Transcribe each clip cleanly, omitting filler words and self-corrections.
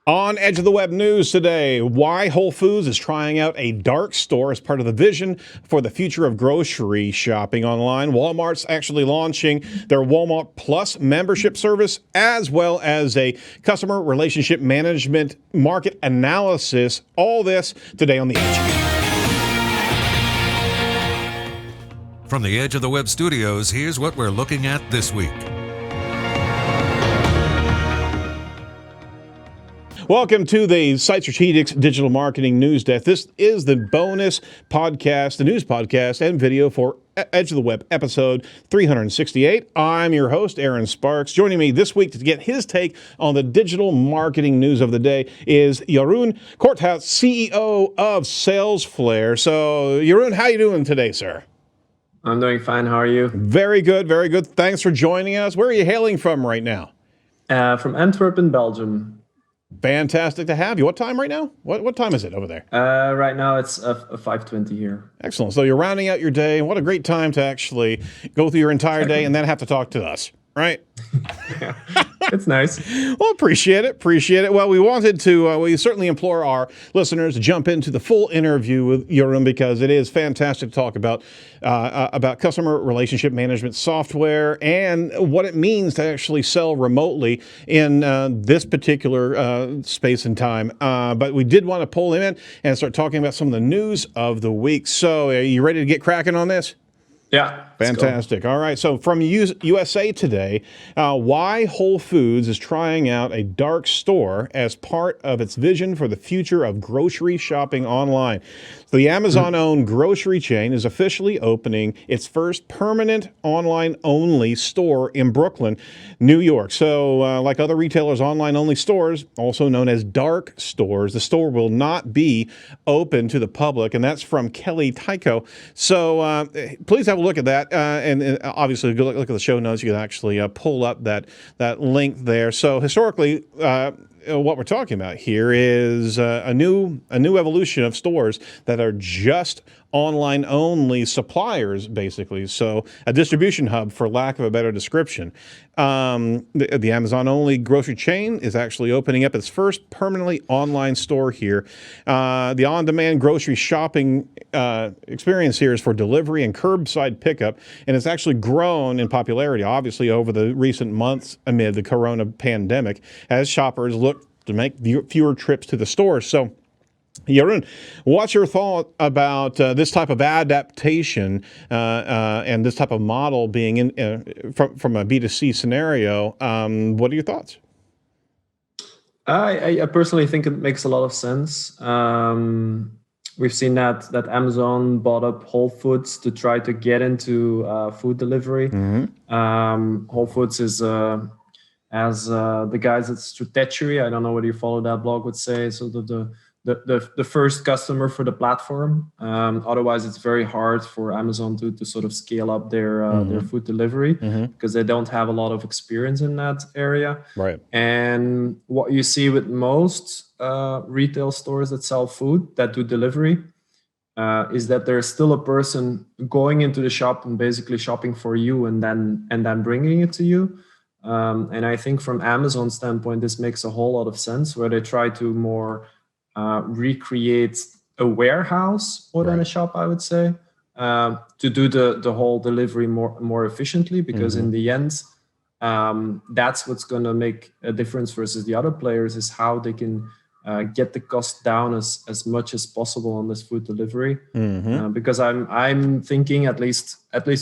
On Edge of the Web News today, why Whole Foods is trying out a dark store as part of the vision for the future of grocery shopping online. Walmart's actually launching their Walmart Plus membership service, as well as a customer relationship management market analysis. All this today on The Edge. From the Edge of the Web studios, here's what we're looking at this week. Welcome to the Site Strategics Digital Marketing News Desk. This is the bonus podcast, the news podcast and video for Edge of the Web episode 368. I'm your host, Aaron Sparks. Joining me this week to get his take on the digital marketing news of the day is Jeroen Corthout, CEO of SalesFlare. So, Jeroen, how are you doing today, sir? I'm doing fine. How are you? Very good, very good. Thanks for joining us. Where are you hailing from right now? From Antwerp in Belgium. Fantastic to have you. What time right now? What time is it over there? Right now it's 5:20 here. Excellent. So you're rounding out your day. What a great time to actually go through your entire day and then have to talk to us, right? Yeah. It's nice. Well, appreciate it. Well, we wanted to, we certainly implore our listeners to jump into the full interview with Jeroen because it is fantastic to talk about customer relationship management software and what it means to actually sell remotely in this particular space and time. But we did want to pull him in and start talking about some of the news of the week. So are you ready to get cracking on this? Yeah. Fantastic. All right. So from USA Today, why Whole Foods is trying out a dark store as part of its vision for the future of grocery shopping online. So the Amazon-owned grocery chain is officially opening its first permanent online-only store in Brooklyn, New York. So like other retailers' online-only stores, also known as dark stores, the store will not be open to the public, and that's from Kelly Tycho. So please have a look at that. And obviously, look at the show notes. You can actually pull up that link there. So historically, what we're talking about here is a new evolution of stores that are just online only suppliers, basically. So a distribution hub, for lack of a better description. The Amazon only grocery chain is actually opening up its first permanently online store here. The on-demand grocery shopping experience here is for delivery and curbside pickup, and it's actually grown in popularity, obviously, over the recent months amid the corona pandemic as shoppers look to make fewer trips to the stores. So, Jeroen, what's your thought about this type of adaptation and this type of model being from a B2C scenario? What are your thoughts? I personally think it makes a lot of sense. We've seen that Amazon bought up Whole Foods to try to get into food delivery. Mm-hmm. Whole Foods is, as the guys at Stratechery, I don't know whether you follow that blog, would say, so the first customer for the platform. Otherwise, it's very hard for Amazon to sort of scale up their food delivery because they don't have a lot of experience in that area. Right. And what you see with most retail stores that sell food, that do delivery, is that there's still a person going into the shop and basically shopping for you and then bringing it to you. And I think from Amazon's standpoint, this makes a whole lot of sense, where they try to more recreate a warehouse more than a shop, I would say, to do the whole delivery more efficiently, because in the end, that's what's going to make a difference versus the other players, is how they can get the cost down as much as possible on this food delivery. Because I'm thinking, at least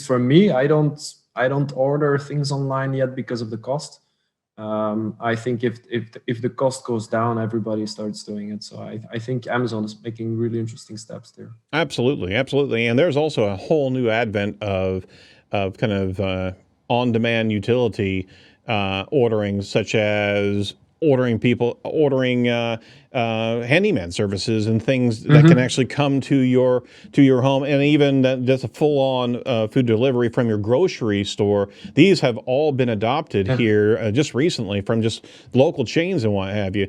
for me, I don't order things online yet because of the cost. I think if the cost goes down, everybody starts doing it. So I think Amazon is making really interesting steps there. Absolutely. And there's also a whole new advent of kind of on-demand utility ordering, such as ordering handyman services and things that can actually come to your home, and even just a full-on food delivery from your grocery store. These have all been adopted here just recently from just local chains and what have you.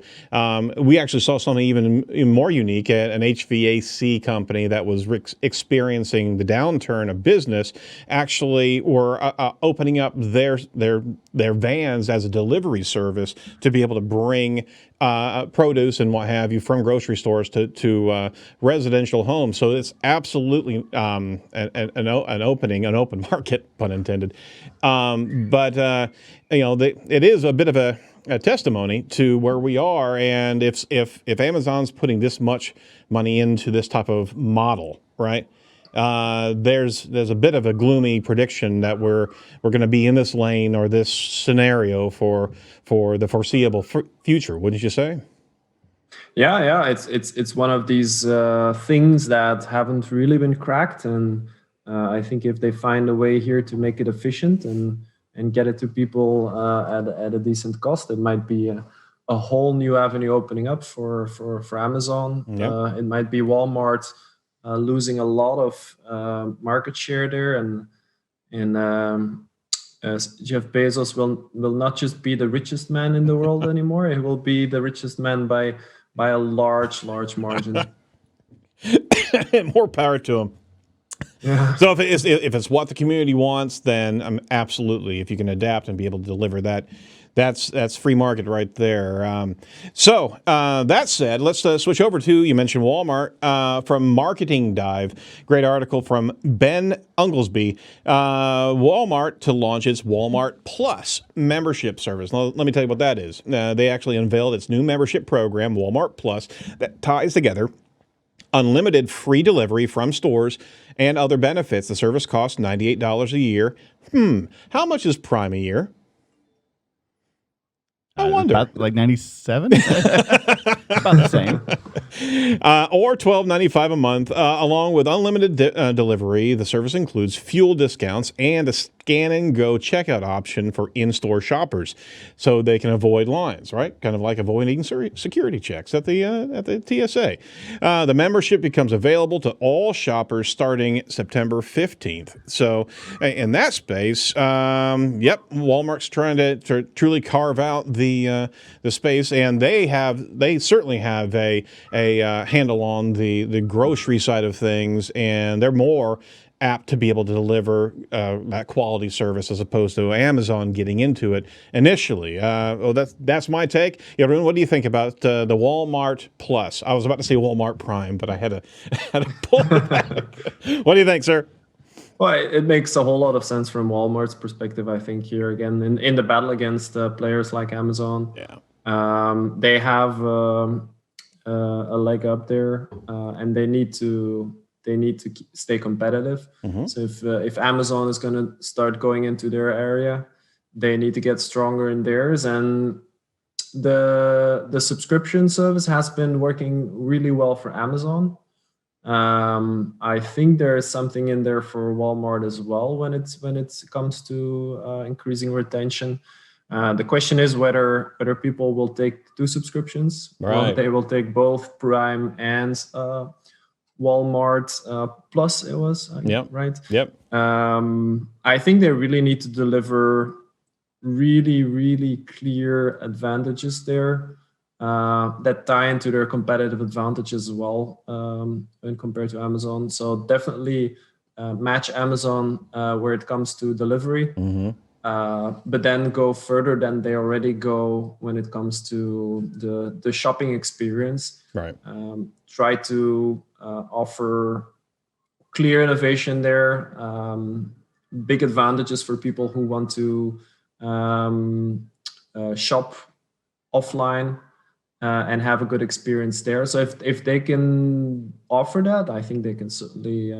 We actually saw something even more unique at an HVAC company that was experiencing the downturn of business. Actually, were opening up their vans as a delivery service to be able to bring produce and what have you from grocery stores to residential homes. So it's absolutely an open market, pun intended. But it is a bit of a testimony to where we are, and if Amazon's putting this much money into this type of model, right? There's a bit of a gloomy prediction that we're going to be in this lane or this scenario for the foreseeable future, wouldn't you say? Yeah. It's one of these things that haven't really been cracked, and I think if they find a way here to make it efficient and get it to people at a decent cost, it might be a whole new avenue opening up for Amazon. Yep. It might be Walmart losing a lot of market share there, and Jeff Bezos will not just be the richest man in the world anymore. He will be the richest man by a large margin. More power to him. Yeah. So if it's what the community wants, then absolutely, if you can adapt and be able to deliver that, that's free market right there. So that said, let's switch over to, you mentioned Walmart from Marketing Dive. Great article from Ben Unglesby. Walmart to launch its Walmart Plus membership service. Now, let me tell you what that is. They actually unveiled its new membership program, Walmart Plus, that ties together unlimited free delivery from stores and other benefits. The service costs $98 a year. How much is Prime a year? I wonder. About like 97? About the same. Or $12.95 a month, along with unlimited delivery. The service includes fuel discounts and a scan-and-go checkout option for in-store shoppers, so they can avoid lines, right? Kind of like avoiding security checks at the TSA. The membership becomes available to all shoppers starting September 15th. So in that space, Walmart's trying to truly carve out the space, and they certainly have a handle on the grocery side of things, and they're more apt to be able to deliver that quality service as opposed to Amazon getting into it initially. That's my take. Jeroen, what do you think about the Walmart Plus? I was about to say Walmart Prime, but I had to pull it back. What do you think, sir? Well, it makes a whole lot of sense from Walmart's perspective, I think, here again in the battle against players like Amazon. Yeah. They have a leg up there, and they need to stay competitive. So if Amazon is going to start going into their area, they need to get stronger in theirs. And the subscription service has been working really well for Amazon. I think there is something in there for Walmart as well when it comes to increasing retention. The question is whether people will take two subscriptions. Right. They will take both Prime and Walmart Plus. It was right. Yep. I think they really need to deliver really clear advantages there that tie into their competitive advantage as well when compared to Amazon. So definitely match Amazon where it comes to delivery. But then go further than they already go when it comes to the shopping experience. Right. Try to offer clear innovation there, big advantages for people who want to shop offline and have a good experience there. So if they can offer that, I think they can certainly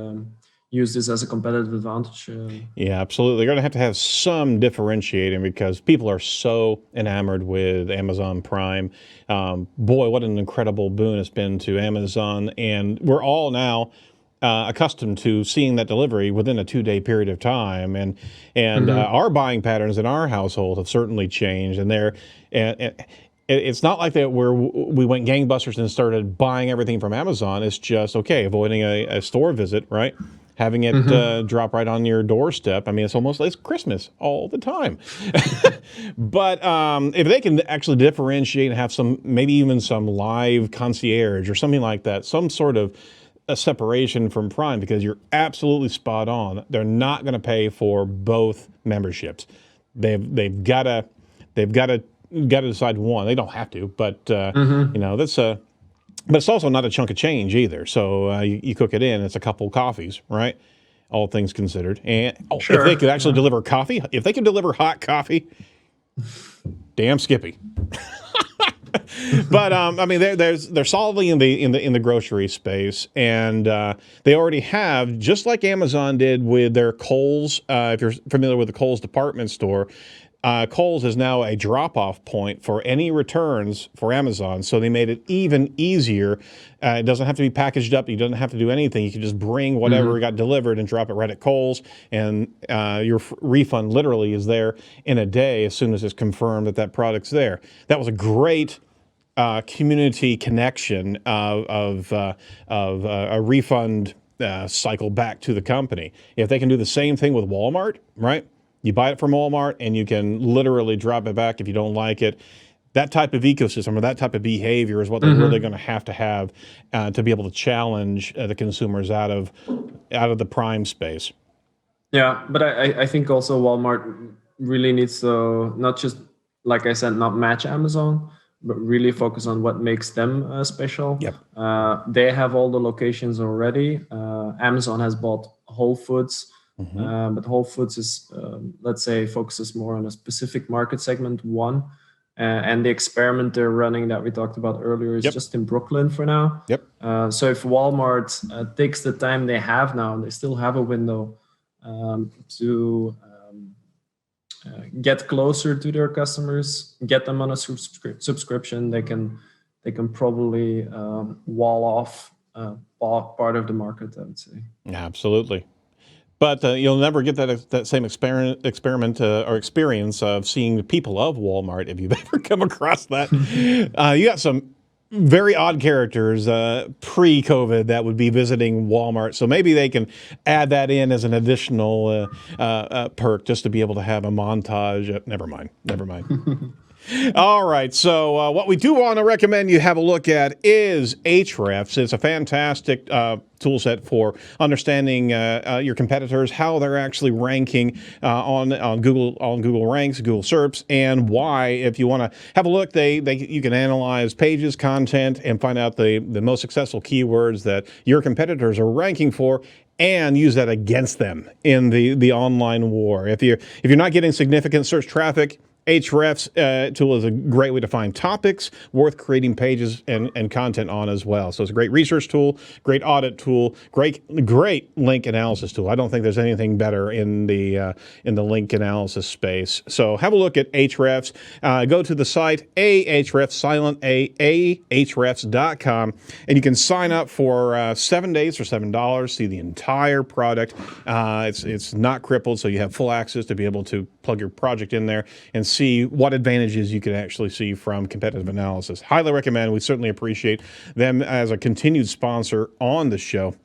use this as a competitive advantage. Yeah, absolutely. They're going to have some differentiating because people are so enamored with Amazon Prime. Boy, what an incredible boon it's been to Amazon. And we're all now accustomed to seeing that delivery within a 2-day period of time. And our buying patterns in our household have certainly changed. And it's not like that where we went gangbusters and started buying everything from Amazon. It's just, okay, avoiding a store visit, right? Having it drop right on your doorstep. I mean, it's Christmas all the time. But if they can actually differentiate and have maybe even some live concierge or something like that, some sort of a separation from Prime, because you're absolutely spot on. They're not going to pay for both memberships. They've got to decide one. They don't have to, but that's But it's also not a chunk of change either. So you cook it in, it's a couple coffees, right? All things considered. And if they could actually deliver coffee, if they could deliver hot coffee, damn Skippy. But I mean, they're solidly in the grocery space, and they already have, just like Amazon did with their Kohl's. If you're familiar with the Kohl's department store, Kohl's is now a drop-off point for any returns for Amazon. So they made it even easier. It doesn't have to be packaged up. You don't have to do anything. You can just bring whatever got delivered and drop it right at Kohl's, and your refund literally is there in a day as soon as it's confirmed that product's there. That was a great community connection of a refund cycle back to the company. If they can do the same thing with Walmart, right? You buy it from Walmart and you can literally drop it back if you don't like it. That type of ecosystem or that type of behavior is what they're really going to have to be able to challenge the consumers out of the Prime space. Yeah, but I think also Walmart really needs to not just, like I said, not match Amazon, but really focus on what makes them special. Yep. They have all the locations already. Amazon has bought Whole Foods. But Whole Foods is, let's say, focuses more on a specific market segment, one. And the experiment they're running that we talked about earlier is just in Brooklyn for now. Yep. So if Walmart takes the time they have now, they still have a window to get closer to their customers, get them on a subscription, they can probably wall off part of the market, I would say. Absolutely. But you'll never get that same experiment or experience of seeing the people of Walmart if you've ever come across that. You got some very odd characters pre-COVID that would be visiting Walmart. So maybe they can add that in as an additional perk just to be able to have a montage. Never mind. All right, so what we do want to recommend you have a look at is Ahrefs. It's a fantastic tool set for understanding your competitors, how they're actually ranking on Google Ranks, Google SERPs, and why. If you want to have a look, you can analyze pages, content, and find out the most successful keywords that your competitors are ranking for, and use that against them in the online war. If you're not getting significant search traffic, Ahrefs tool is a great way to find topics worth creating pages and content on as well. So it's a great research tool, great audit tool, great link analysis tool. I don't think there's anything better in the link analysis space. So have a look at Ahrefs. Go to the site Ahrefs, silent Ahrefs.com, and you can sign up for 7 days for $7. See the entire product. It's not crippled, so you have full access to be able to plug your project in there and see what advantages you can actually see from competitive analysis. Highly recommend. We certainly appreciate them as a continued sponsor on the show.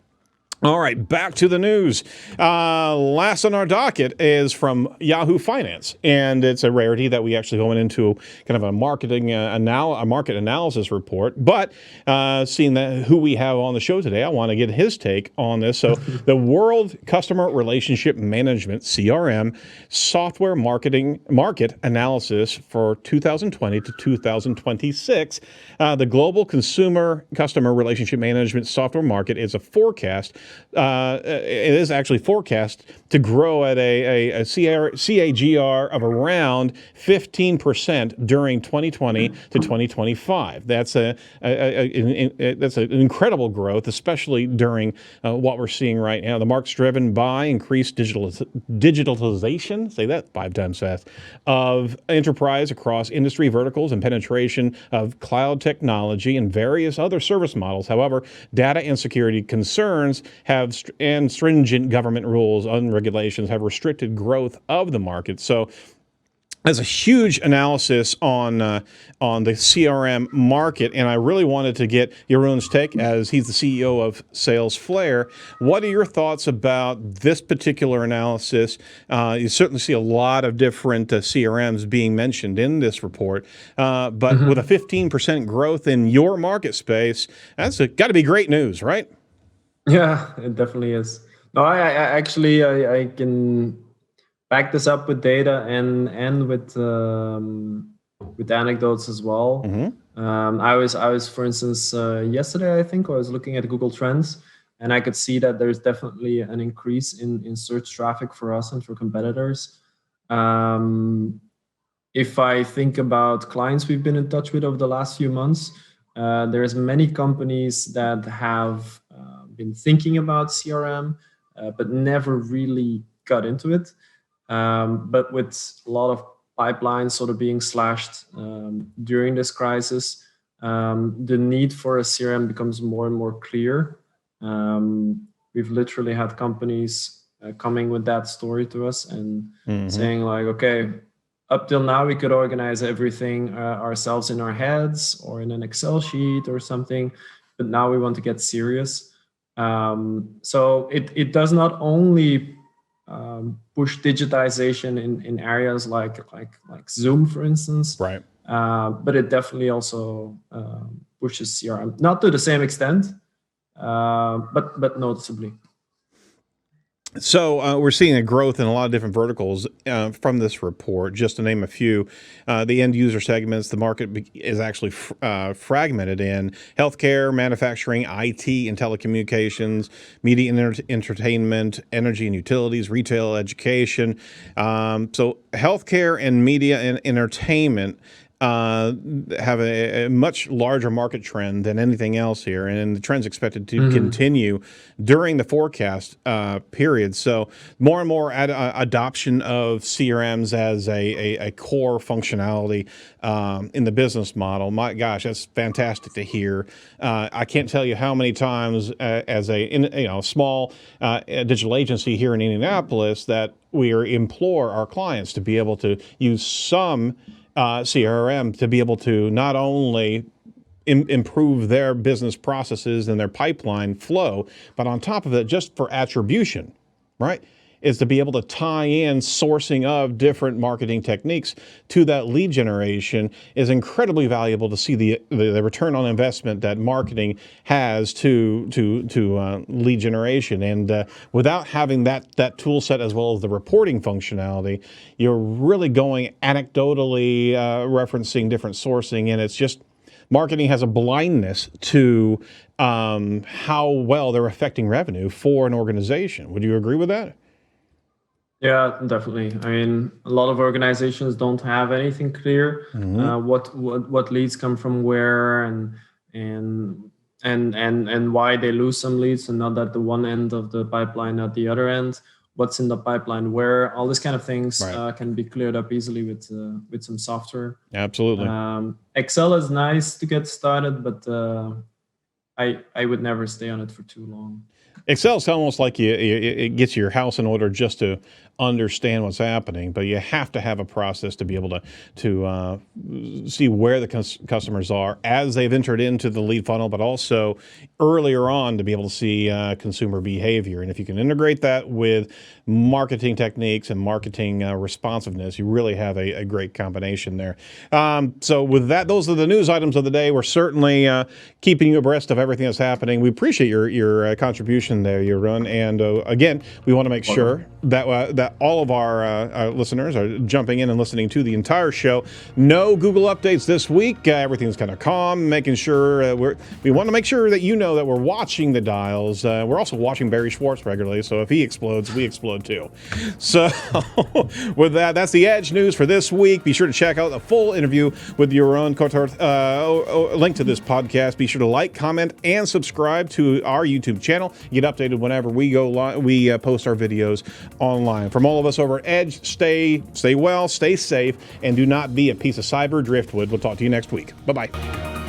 All right, back to the news. Last on our docket is from Yahoo Finance, and it's a rarity that we actually go into kind of a market analysis report. But seeing that who we have on the show today, I want to get his take on this. So, the World Customer Relationship Management (CRM) software market analysis for 2020 to 2026. The global customer relationship management software market is a forecast. It is actually forecast to grow at a CAGR of around 15% during 2020 to 2025. That's an incredible growth, especially during what we're seeing right now. The market's driven by increased digitalization, say that 5 times fast, of enterprise across industry verticals and penetration of cloud technology and various other service models. However, data and security concerns and stringent government rules and regulations have restricted growth of the market. So has a huge analysis on the CRM market, and I really wanted to get Jeroen's take as he's the CEO of Sales Flare. What are your thoughts about this particular analysis? You certainly see a lot of different CRMs being mentioned in this report, but with a 15% growth in your market space, that's got to be great news, right? Yeah, it definitely is. No, I actually I can back this up with data and with anecdotes as well. I was, for instance, yesterday I think I was looking at Google Trends, and I could see that there's definitely an increase in search traffic for us and for competitors. If I think about clients we've been in touch with over the last few months, there's many companies that have been thinking about CRM, but never really got into it. But with a lot of pipelines sort of being slashed during this crisis, the need for a CRM becomes more and more clear. We've literally had companies coming with that story to us and saying like, okay, up till now we could organize everything ourselves in our heads or in an Excel sheet or something, but now we want to get serious. So it does not only push digitization in areas like Zoom, for instance, Right. But it definitely also pushes CRM, not to the same extent, but noticeably. So we're seeing a growth in a lot of different verticals from this report. Just to name a few, the end user segments, the market is actually fragmented in healthcare, manufacturing, IT and telecommunications, media and entertainment, energy and utilities, retail, education. So healthcare and media and entertainment have a much larger market trend than anything else here, and the trend's expected to continue during the forecast period. So more and more adoption of CRMs as a core functionality in the business model. My gosh, that's fantastic to hear. I can't tell you how many times as a small digital agency here in Indianapolis that we implore our clients to be able to use some CRM to be able to not only improve their business processes and their pipeline flow, but on top of it, just for attribution, right, is to be able to tie in sourcing of different marketing techniques to that lead generation is incredibly valuable to see the return on investment that marketing has to lead generation. And without having that tool set as well as the reporting functionality, you're really going anecdotally referencing different sourcing, and it's just marketing has a blindness to how well they're affecting revenue for an organization. Would you agree with that? Yeah, definitely. I mean, a lot of organizations don't have anything clear. What leads come from where, and why they lose some leads, and not at the one end of the pipeline, at the other end. What's in the pipeline where? All these kind of things can be cleared up easily with some software. Absolutely. Excel is nice to get started, but I would never stay on it for too long. Excel's almost like it gets your house in order just to understand what's happening, but you have to have a process to be able to see where the customers are as they've entered into the lead funnel, but also earlier on to be able to see consumer behavior. And if you can integrate that with marketing techniques and marketing responsiveness, you really have a great combination there. So with that, those are the news items of the day. We're certainly keeping you abreast of everything that's happening. We appreciate your contribution there, Jeroen. And again, we want to make sure that all of our listeners are jumping in and listening to the entire show. No Google updates this week. Everything's kind of calm, making sure we want to make sure that you know that we're watching the dials. We're also watching Barry Schwartz regularly, so if he explodes, we explode too. So with that, that's the Edge news for this week. Be sure to check out the full interview with Jeroen Corthout. Link to this podcast. Be sure to like, comment, and subscribe to our YouTube channel. Get updated whenever we go live. We post our videos online. From all of us over at Edge, stay well, stay safe, and do not be a piece of cyber driftwood. We'll talk to you next week. Bye-bye.